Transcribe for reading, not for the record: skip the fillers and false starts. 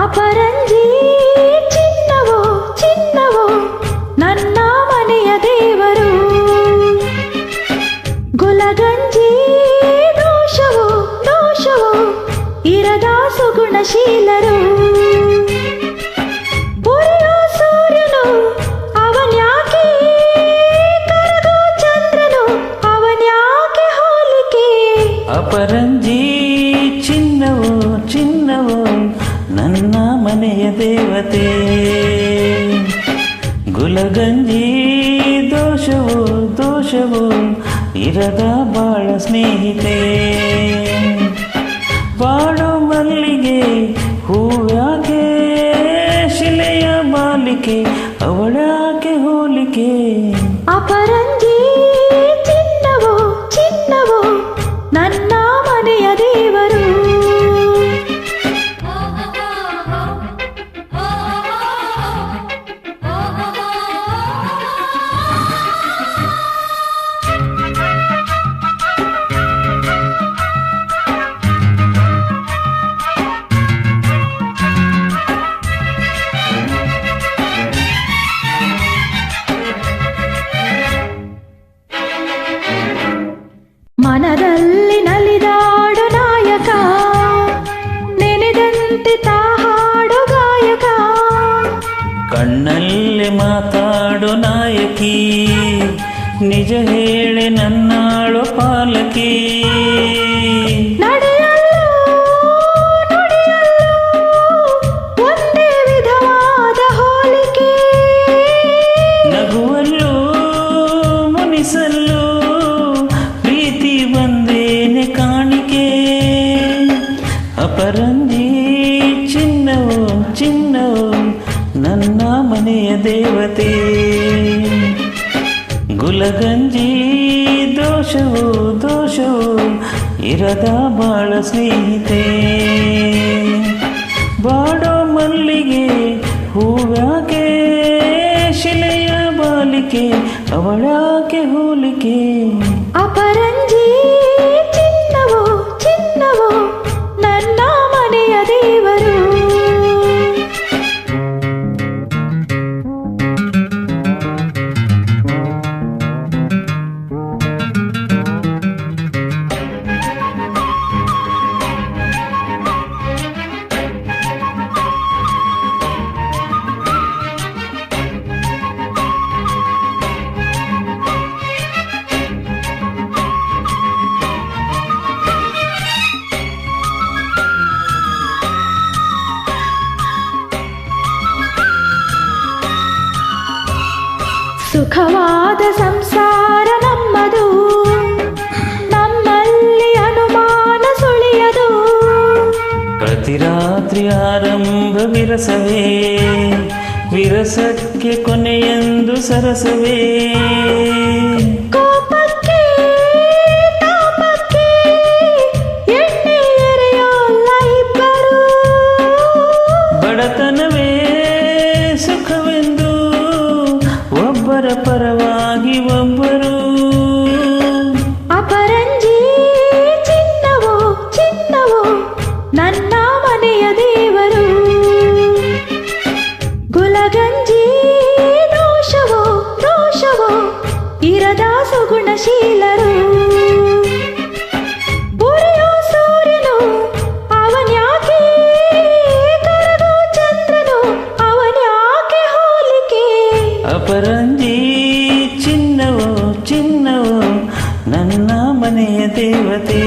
ಅಪರಂಜಿ ಚಿನ್ನವೋ ಚಿನ್ನವೋ ನನ್ನ ಮನೆಯ ದೇವರು, ಗುಲಗಂಜಿ ದೋಷವೋ ದೋಷವೋ ಇರದ ಸುಗುಣಶೀಲರು, ಬುರಿಯೋ ಸೂರ್ಯನು ಅವನ್ಯಾಕೆ, ಕರಗೋ ಚಂದ್ರನು ಅವನ್ಯಾಕೆ ಹೋಲಿಕೆ. ಅಪರಂಜಿ ಚಿನ್ನವೋ ಚಿನ್ನವೋ ನನ್ನ ಮನೆಯ ದೇವತೆ, ಗುಲಗಂಜಿ ದೋಷವೋ ದೋಷವೋ ಇರದ ಬಾಳ ಸ್ನೇಹಿತೆ. ಬಾಳು ಮಲ್ಲಿಗೆ ಹೂವ್ಯಾಕೆ, ಶಿಲೆಯ ಬಾಲಿಕೆ ಅವಳ್ಯಾಕೆ ಹೋಲಿಕೆ. ಅಪರಂಜಿ ಚಿನ್ನವೋ ಚಿನ್ನವೋ ನನ್ನ ಮನೆಯ ದೇವರು. ಮನದಲ್ಲಿ ನಲಿದಾಡು ನಾಯಕ, ನೆನೆದಂತೆ ತಾಹಾಡು ಗಾಯಕ. ಕಣ್ಣಲ್ಲಿ ಮಾತಾಡು ನಾಯಕಿ, ನಿಜ ಹೇಳಿ ನನ್ನಾಳು ಪಾಲಕಿ. ನಡೆಯಲ್ಲೂ ನುಡಿಯಲ್ಲೂ ಒಂದೇ ವಿಧವಾದ ಹೋಲಿಕೆ, ನಗುವಲ್ಲೂ ಮುನಿಸಲ್ಲೂ ಪ್ರೀತಿ ಬಂದೇನೆ ಕಾಣಿಕೆ. ಅಪರಂಜಿ ಚಿನ್ನವೋ ಚಿನ್ನವೋ ನನ್ನ ಮನೆಯ ದೇವತೆ, ಗುಲಗಂಜಿ ದೋಷವೋ ದೋಷವೋ ಇರದ ಬಾಳ ಸ್ನೇಹಿತೆ. ಬಾಡೋ ಮಲ್ಲಿಗೆ ಹೂವ್ಯಾಕೆ, ಶಿಲೆಯ ಬಾಲಿಕೆ ಅವಳ್ಯಾಕೆ ಹೋಲಿಕೆ. ಅಪರಂಜಿ ಚಿನ್ನವೋ ಚಿನ್ನವೋ ನನ್ನ ಮನೆಯ ದೇವರು. ಸುಖವಾದ ಸಂಸಾರ ನಮ್ಮದು, ನಮ್ಮಲ್ಲಿ ಅನುಮಾನ ಸುಳಿಯದು. ಪ್ರತಿ ರಾತ್ರಿ ಆರಂಭ ವಿರಸವೇ, ವಿರಸಕ್ಕೆ ಕೊನೆಯೆಂದು ಸರಸವೇ. ಕೋಪಕ್ಕೆ ತಾಪಕ್ಕೆ ಎಣ್ಣೆ ಎರೆಯೋಲ್ಲ ಇಬ್ಬರು, ಬಡತನವೇ ಸುಖವೆಂದು ಒಬ್ಬರ ಪರವಾಗಿ ಒಬ್ಬರು. ಅಪರಂಜಿ ಚಿನ್ನವೋ ಚಿನ್ನವೋ ನನ್ನ ಮನೆಯ ದೇವರು, ಗುಲಗಂಜಿ ದೋಷವೋ ದೋಷವೋ ಇರದ ಸುಗುಣಶೀಲರು, ಬುರಿಯೋ ಸೂರ್ಯನು ಅವನ್ಯಾಕೆ, ಕರಗೋ ಚಂದ್ರನು ಅವನ್ಯಾಕೆ ಹೋಲಿಕೆ. ಅಪರಂಜಿ ಚಿನ್ನವೋ ಚಿನ್ನವೋ ನನ್ನ ಮನೆಯ ದೇವತೆ.